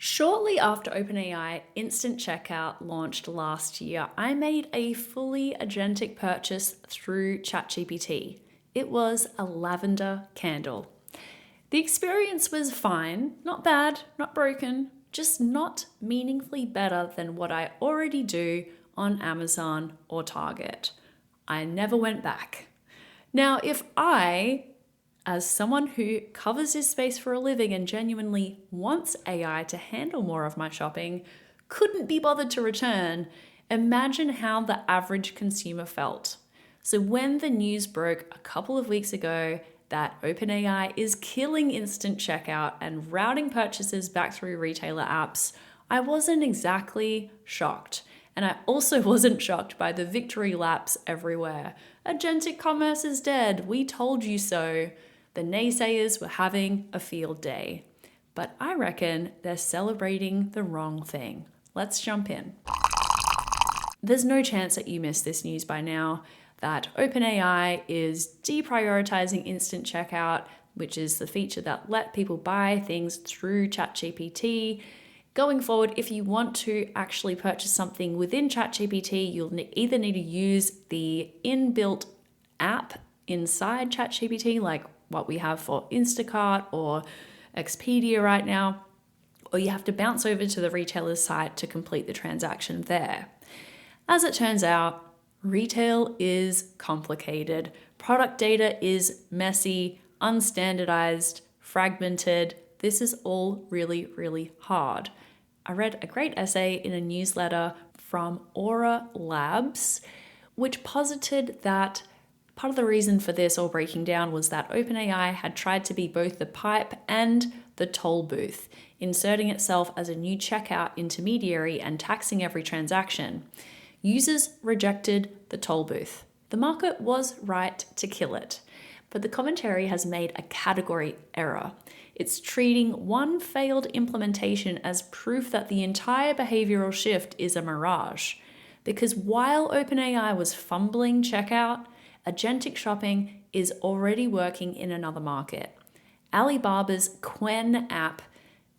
Shortly after OpenAI Instant Checkout launched last year, I made a fully agentic purchase through ChatGPT. It was a lavender candle. The experience was fine, not bad, not broken, just not meaningfully better than what I already do on Amazon or Target. I never went back. Now, if I, as someone who covers this space for a living and genuinely wants AI to handle more of my shopping, couldn't be bothered to return, imagine how the average consumer felt. So when the news broke a couple of weeks ago that OpenAI is killing instant checkout and routing purchases back through retailer apps, I wasn't exactly shocked. And I also wasn't shocked by the victory laps everywhere. Agentic commerce is dead. We told you so. The naysayers were having a field day. But I reckon they're celebrating the wrong thing. Let's jump in. There's no chance that you missed this news by now, that OpenAI is deprioritizing instant checkout, which is the feature that let people buy things through ChatGPT. Going forward, if you want to actually purchase something within ChatGPT, you'll either need to use the inbuilt app inside ChatGPT, like what we have for Instacart or Expedia right now, or you have to bounce over to the retailer's site to complete the transaction there. As it turns out, retail is complicated. Product data is messy, unstandardized, fragmented. This is all really, really hard. I read a great essay in a newsletter from Aura Labs, which posited that part of the reason for this all breaking down was that OpenAI had tried to be both the pipe and the toll booth, inserting itself as a new checkout intermediary and taxing every transaction. Users rejected the toll booth. The market was right to kill it, but the commentary has made a category error. It's treating one failed implementation as proof that the entire behavioral shift is a mirage. Because while OpenAI was fumbling checkout, agentic shopping is already working in another market. Alibaba's Qwen app,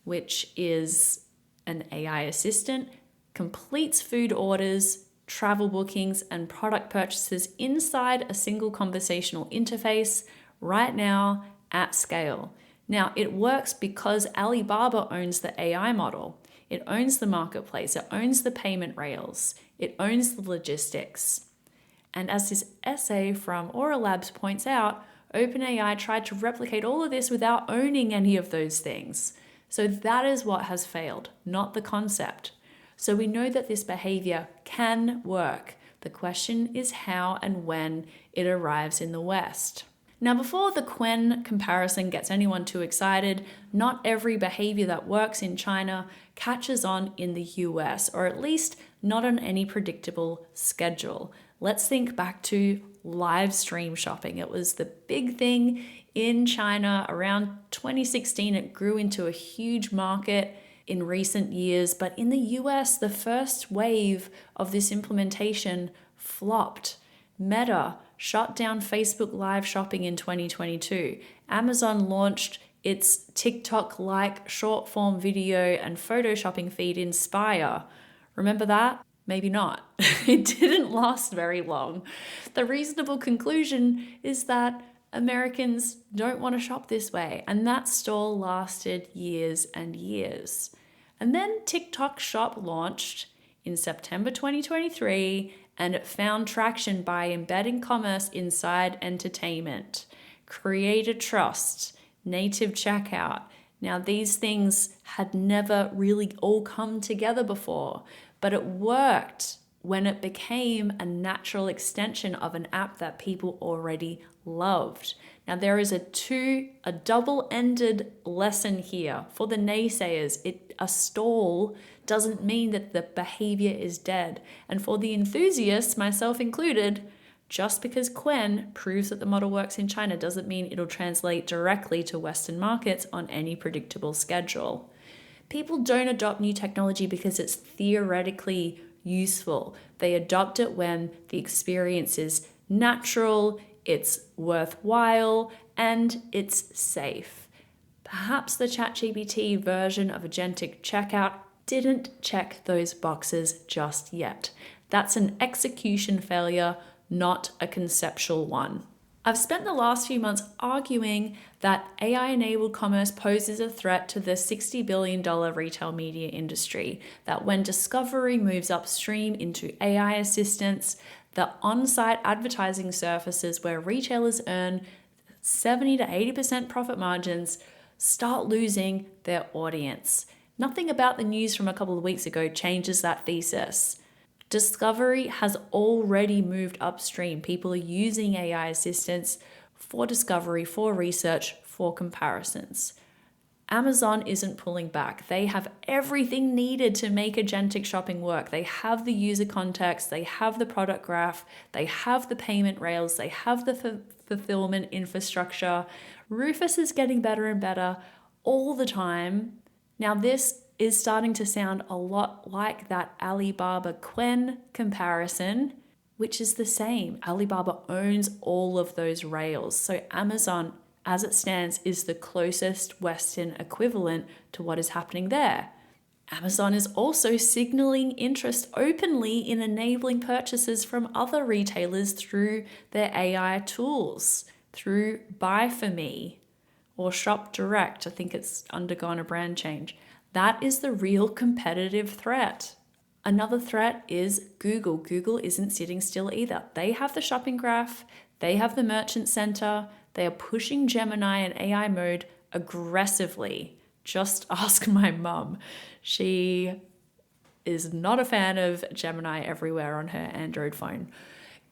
which is an AI assistant, completes food orders, travel bookings, and product purchases inside a single conversational interface right now at scale. Now, it works because Alibaba owns the AI model. It owns the marketplace. It owns the payment rails. It owns the logistics. And as this essay from Aura Labs points out, OpenAI tried to replicate all of this without owning any of those things. So that is what has failed, not the concept. So we know that this behavior can work. The question is how and when it arrives in the West. Now, before the Qwen comparison gets anyone too excited, not every behavior that works in China catches on in the US, or at least not on any predictable schedule. Let's think back to live stream shopping. It was the big thing in China around 2016. It grew into a huge market in recent years, but in the US, the first wave of this implementation flopped. Meta shut down Facebook live shopping in 2022. Amazon launched its TikTok-like short-form video and photo shopping feed Inspire. Remember that? Maybe not. It didn't last very long. The reasonable conclusion is that Americans don't want to shop this way, and that stall lasted years and years. And then TikTok Shop launched in September 2023, and it found traction by embedding commerce inside entertainment, creator trust, native checkout. Now, these things had never really all come together before, but it worked when it became a natural extension of an app that people already loved. Now, there is a double-ended lesson here for the naysayers. A stall doesn't mean that the behavior is dead. And for the enthusiasts, myself included, just because Qwen proves that the model works in China doesn't mean it'll translate directly to Western markets on any predictable schedule. People don't adopt new technology because it's theoretically useful. They adopt it when the experience is natural, it's worthwhile, and it's safe. perhaps the ChatGPT version of Agentic checkout didn't check those boxes just yet. That's an execution failure, not a conceptual one. I've spent the last few months arguing that AI-enabled commerce poses a threat to the $60 billion retail media industry, that when discovery moves upstream into AI assistance, the on-site advertising surfaces where retailers earn 70 to 80% profit margins start losing their audience. Nothing about the news from a couple of weeks ago changes that thesis. Discovery has already moved upstream. People are using AI assistance for discovery, for research, for comparisons. Amazon isn't pulling back. They have everything needed to make agentic shopping work. They have the user context, they have the product graph, they have the payment rails, they have the fulfillment infrastructure. Rufus is getting better and better all the time. Now, this is starting to sound a lot like that Alibaba Quen comparison, which is the same. Alibaba owns all of those rails. So Amazon, as it stands, is the closest Western equivalent to what is happening there. Amazon is also signaling interest openly in enabling purchases from other retailers through their AI tools, through Buy For Me or Shop Direct. I think it's undergone a brand change. That is the real competitive threat. Another threat is Google. Google isn't sitting still either. They have the shopping graph, they have the merchant center, they are pushing Gemini and AI mode aggressively. Just ask my mum. She is not a fan of Gemini everywhere on her Android phone.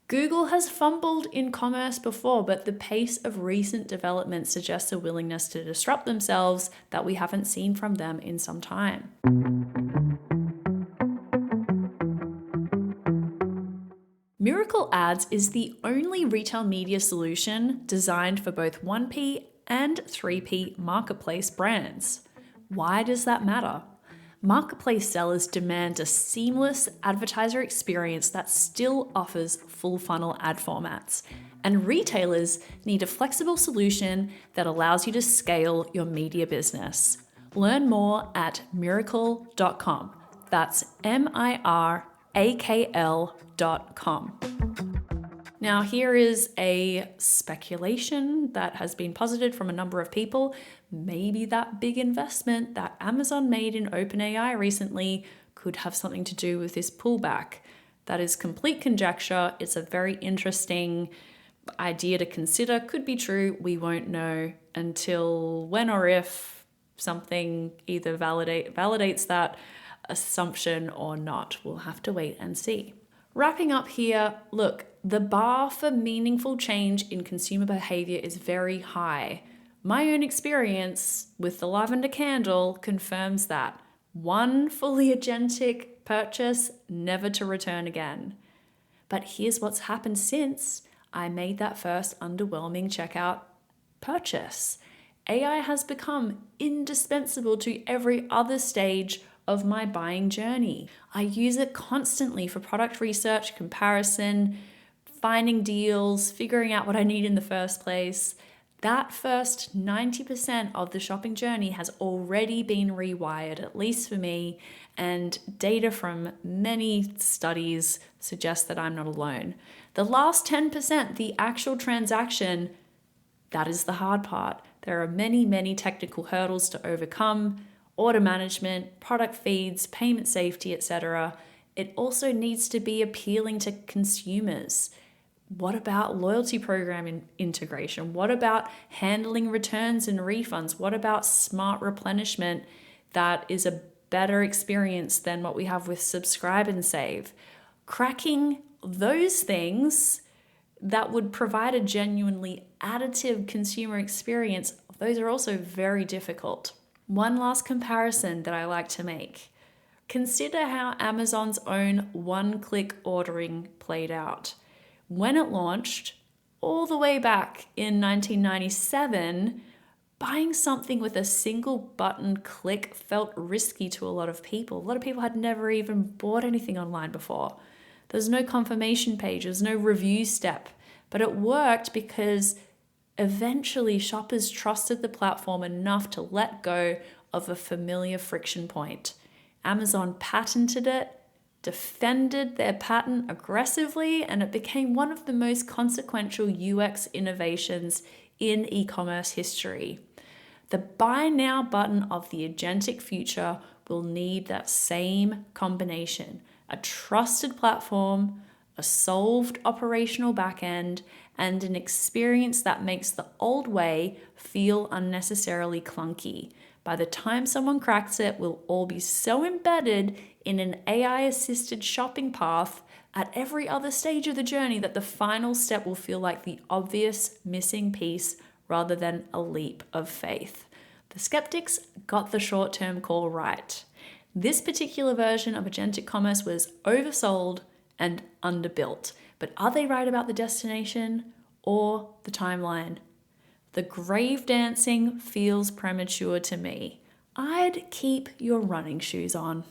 Google has fumbled in commerce before, but the pace of recent development suggests a willingness to disrupt themselves that we haven't seen from them in some time. Miracle Ads is the only retail media solution designed for both 1P and 3P marketplace brands. Why does that matter? Marketplace sellers demand a seamless advertiser experience that still offers full funnel ad formats. And retailers need a flexible solution that allows you to scale your media business. Learn more at miracle.com. That's MIRAKL.com. Now, here is a speculation that has been posited from a number of people. Maybe that big investment that Amazon made in OpenAI recently could have something to do with this pullback. That is complete conjecture. It's a very interesting idea to consider. Could be true. We won't know until when or if something either validates that assumption or not. We'll have to wait and see. Wrapping up here, look, the bar for meaningful change in consumer behavior is very high. My own experience with the lavender candle confirms that. One fully agentic purchase, never to return again. But here's what's happened since I made that first underwhelming checkout purchase. AI has become indispensable to every other stage of my buying journey. I use it constantly for product research, comparison, finding deals, figuring out what I need in the first place. That first 90% of the shopping journey has already been rewired, at least for me, and data from many studies suggest that I'm not alone. The last 10%, the actual transaction, that is the hard part. There are many, many technical hurdles to overcome: order management, product feeds, payment safety, etc. It also needs to be appealing to consumers. What about loyalty program integration? What about handling returns and refunds? What about smart replenishment that is a better experience than what we have with Subscribe and Save? Cracking those things that would provide a genuinely additive consumer experience, those are also very difficult. One last comparison that I like to make. Consider how Amazon's own one-click ordering played out. When it launched, all the way back in 1997, buying something with a single button click felt risky to a lot of people. A lot of people had never even bought anything online before. There's no confirmation page, there's no review step, but it worked because Eventually, shoppers trusted the platform enough to let go of a familiar friction point. Amazon patented it, defended their patent aggressively, and it became one of the most consequential UX innovations in e-commerce history. The buy now button of the agentic future will need that same combination: a trusted platform, a solved operational backend, and an experience that makes the old way feel unnecessarily clunky. By the time someone cracks it, we'll all be so embedded in an AI-assisted shopping path at every other stage of the journey that the final step will feel like the obvious missing piece rather than a leap of faith. The skeptics got the short-term call right. This particular version of agentic commerce was oversold and underbuilt. But are they right about the destination or the timeline? The grave dancing feels premature to me. I'd keep your running shoes on.